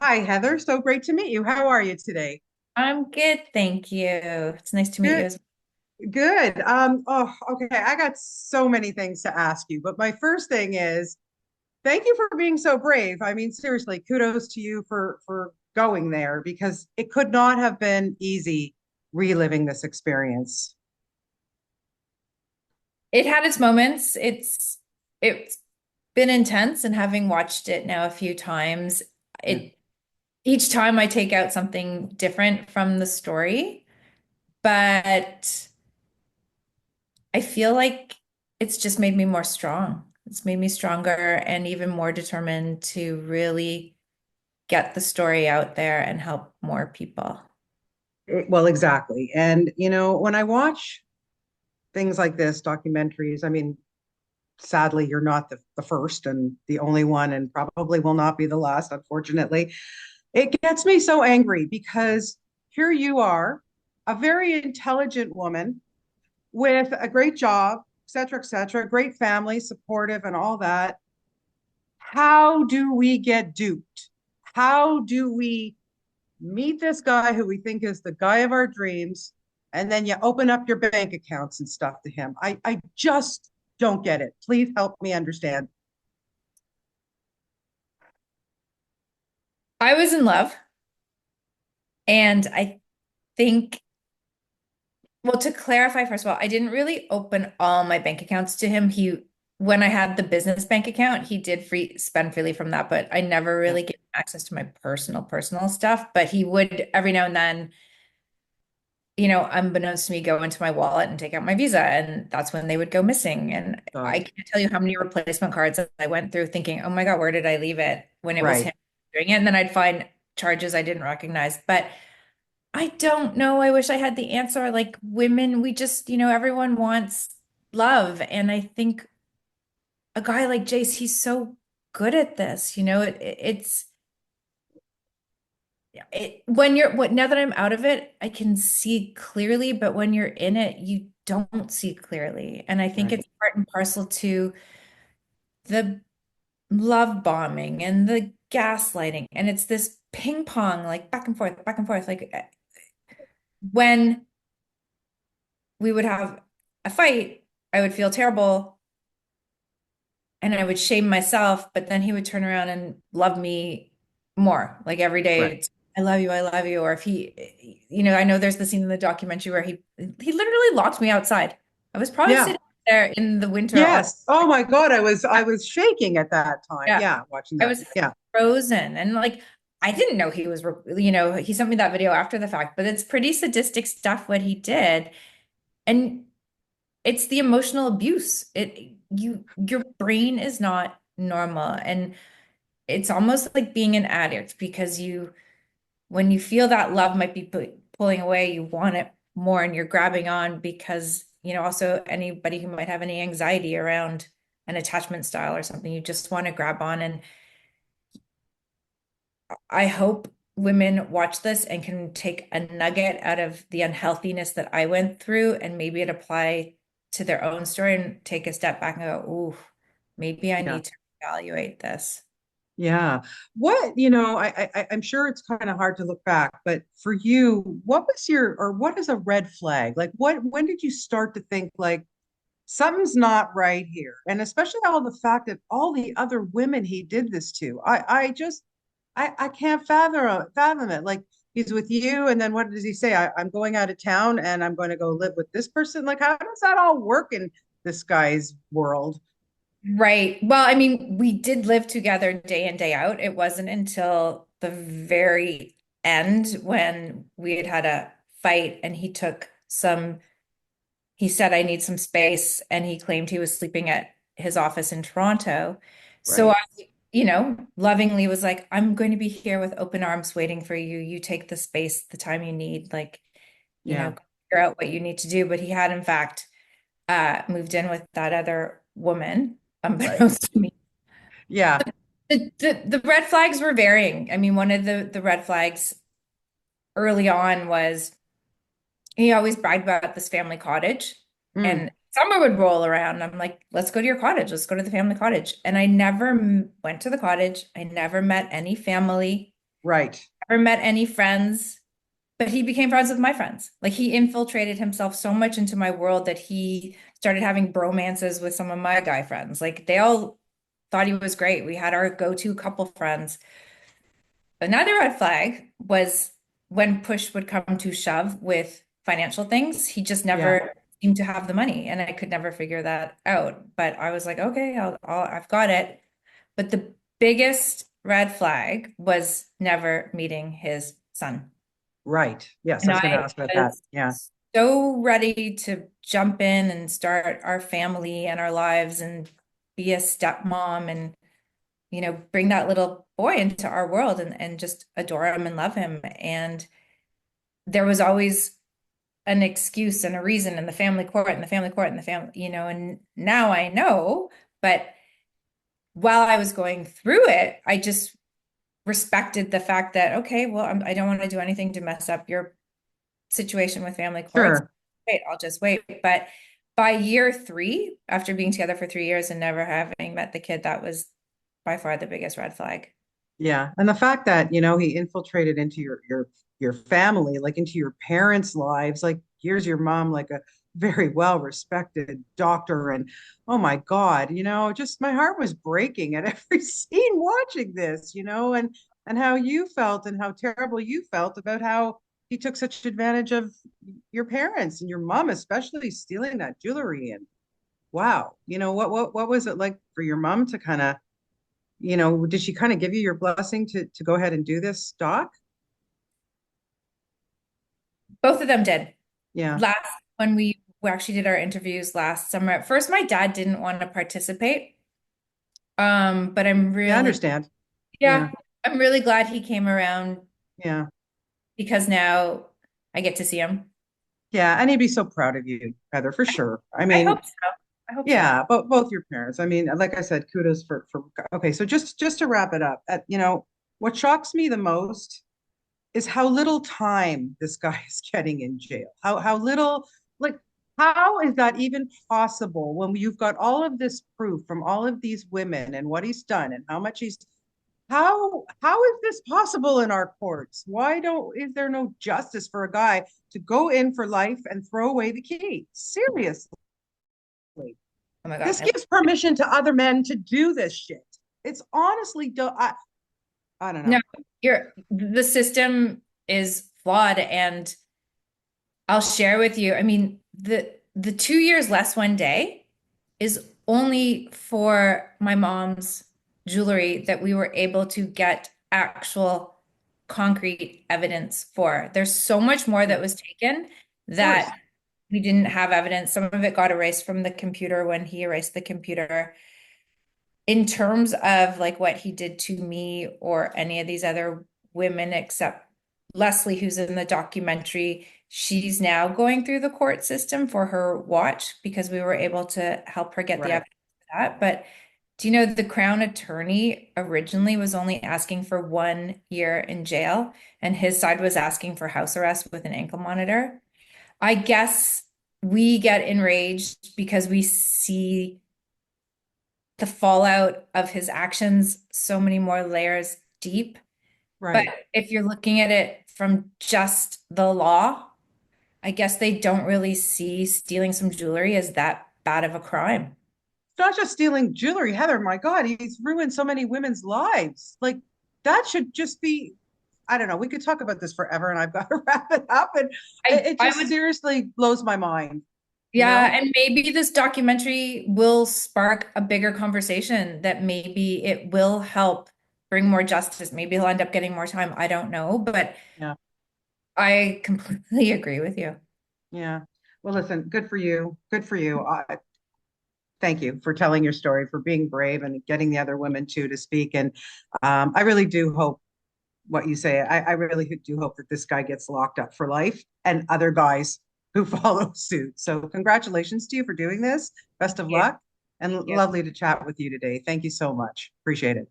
Hi, Heather. So great to meet you. How are you today? I'm good, thank you. It's nice to meet you Good, as good. Okay. I got so many things to ask you, but my first thing is thank you for being so brave. I mean, seriously, kudos to you for going there because it could not have been easy reliving this experience. it had its moments. It's been intense, and having watched it now a few times, Yeah. it each time I take out something different from the story, but I feel like it's just made me more strong. It's made me stronger and even more determined to really get the story out there and help more people. Well, exactly. And when I watch things like this, documentaries, I mean, sadly, you're not the first and the only one, and probably will not be the last, unfortunately. It gets me so angry because here you are, a very intelligent woman with a great job, et cetera, great family, supportive, and all that. How do we get duped? How do we meet this guy who we think is the guy of our dreams, and then you open up your bank accounts and stuff to him? I just don't get it. Please help me understand. I was in love, and I think well, to clarify, first of all, I didn't really open all my bank accounts to him. When I had the business bank account, he did spend freely from that, but I never Yeah. really gave him access to my personal stuff. But he would every now and then, unbeknownst to me, go into my wallet and take out my Visa, and that's when they would go missing. And I God. can't tell you how many replacement cards I went through thinking, oh my God, where did I leave it when it was him Right. doing it? And then I'd find charges I didn't recognize. But I don't know. I wish I had the answer. Like women, we just, everyone wants love. And I think a guy like Jace, he's so good at this. When now that I'm out of it, I can see clearly, but when you're in it, you don't see clearly. And I think Right. it's part and parcel to the love bombing and the gaslighting. And it's this ping pong, like back and forth, back and forth. Like when we would have a fight, I would feel terrible and I would shame myself, but then he would turn around and love me more. Like every day, Right. it's, I love you, I love you. Or if I know there's the scene in the documentary where he literally locked me outside. I was probably Yeah. sitting there in the winter on, Yes. Oh my God. I was shaking at that time. yeah, Yeah, watching I that. was Yeah. frozen. And like, I didn't know he was, he sent me that video after the fact, but it's pretty sadistic stuff what he did. And it's the emotional abuse. Your brain is not normal. And it's almost like being an addict because when you feel that love might be pulling away, you want it more and you're grabbing on because, also anybody who might have any anxiety around an attachment style or something, you just want to grab on. And I hope women watch this and can take a nugget out of the unhealthiness that I went through and maybe it apply to their own story and take a step back and go, ooh, maybe I Yeah. need to evaluate this. Yeah. I'm sure it's kind of hard to look back, but for you, what is a red flag? Like when did you start to think like something's not right here? And especially all the fact that all the other women he did this to, I can't fathom it. Like he's with you, and then what does he say? I'm going out of town and I'm going to go live with this person. Like, how does that all work in this guy's world? Right. Well, I mean, we did live together day in, day out. It wasn't until the very end when we had had a fight and he said, I need some space. And he claimed he was sleeping at his office in Toronto. So Right. lovingly was like, I'm going to be here with open arms waiting for you. You take the space, the time you need, like, Yeah. figure out what you need to do. But he had, in fact, moved in with that other woman, Right. unbeknownst to me. Yeah. The red flags were varying. I mean, one of the red flags early on was he always bragged about this family cottage. Mm. And summer would roll around. And I'm like, let's go to your cottage. Let's go to the family cottage. And I never went to the cottage. I never met any family. Right. Never met any friends, but he became friends with my friends. Like he infiltrated himself so much into my world that he started having bromances with some of my guy friends. Like they all thought he was great. We had our go-to couple friends. Another red flag was when push would come to shove with financial things, he just Yeah. never seemed to have the money, and I could never figure that out. But I was like, okay, I've got it. But the biggest red flag was never meeting his son. Right. Yes, I And was going to I ask about that. was Yeah. so ready to jump in and start our family and our lives and be a stepmom and bring that little boy into our world and just adore him and love him. And there was always an excuse and a reason in the family court and the family court and the family, and now I know, but while I was going through it, I just respected the fact that, okay, well, I don't want to do anything to mess up your situation with family courts. Sure. Wait, I'll just wait. But by year 3, after being together for 3 years and never having met the kid, that was by far the biggest red flag. Yeah. And the fact that, he infiltrated into your family, like into your parents' lives, like here's your mom, like a very well respected doctor. And oh my God, just my heart was breaking at every scene watching this, and how you felt and how terrible you felt about how he took such advantage of your parents and your mom, especially stealing that jewelry. And wow, what was it like for your mom to kind of, did she kind of give you your blessing to go ahead and do this, Doc? Both of them did. Yeah. Last, when we actually did our interviews last summer, at first my dad didn't want to participate. But Yeah, I understand. yeah, Yeah. I'm really glad he came around Yeah. because now I get to see him. Yeah. And he'd be so proud of you, Heather, for sure. I I hope mean, so. I hope so. yeah, but both your parents. I mean, like I said, kudos for okay. So just to wrap it up, what shocks me the most is how little time this guy is getting in jail. How little, like, how is that even possible when you've got all of this proof from all of these women and what he's done and how much he's how is this possible in our courts? Why don't is there no justice for a guy to go in for life and throw away the key? Seriously. Oh my God. This gives permission to other men to do this shit. It's honestly I don't No, know. the system is flawed, and I'll share with you. I mean, the 2 years less one day is only for my mom's jewelry that we were able to get actual concrete evidence for. There's so much more Yeah, that of was taken course. that we didn't have evidence. Some of it got erased from the computer when he erased the computer. In terms of like what he did to me or any of these other women, except Leslie, who's in the documentary, she's now going through the court system for her watch because we were able to help her get the Right. evidence for that. But do you know the Crown attorney originally was only asking for 1 year in jail, and his side was asking for house arrest with an ankle monitor? I guess we get enraged because we see the fallout of his actions so many more layers deep. But Right. if you're looking at it from just the law, I guess they don't really see stealing some jewelry as that bad of a crime. It's not just stealing jewelry, Heather. My God, he's ruined so many women's lives. Like that should just be, I don't know. We could talk about this forever, and I've got to wrap it up. And it I just would, seriously blows my mind, you yeah, know? and maybe this documentary will spark a bigger conversation that maybe it will help bring more justice. Maybe he'll end up getting more time. I don't know, but Yeah. I completely agree with you. Yeah. Well, listen, good for you. Good for you. Thank you for telling your story, for being brave and getting the other women too to speak. And I really do hope what you say. I really do hope that this guy gets locked up for life and other guys who follow suit. So congratulations to you for doing this. Best of Yeah. luck and lovely to chat with you today. Thank you so much. Appreciate it.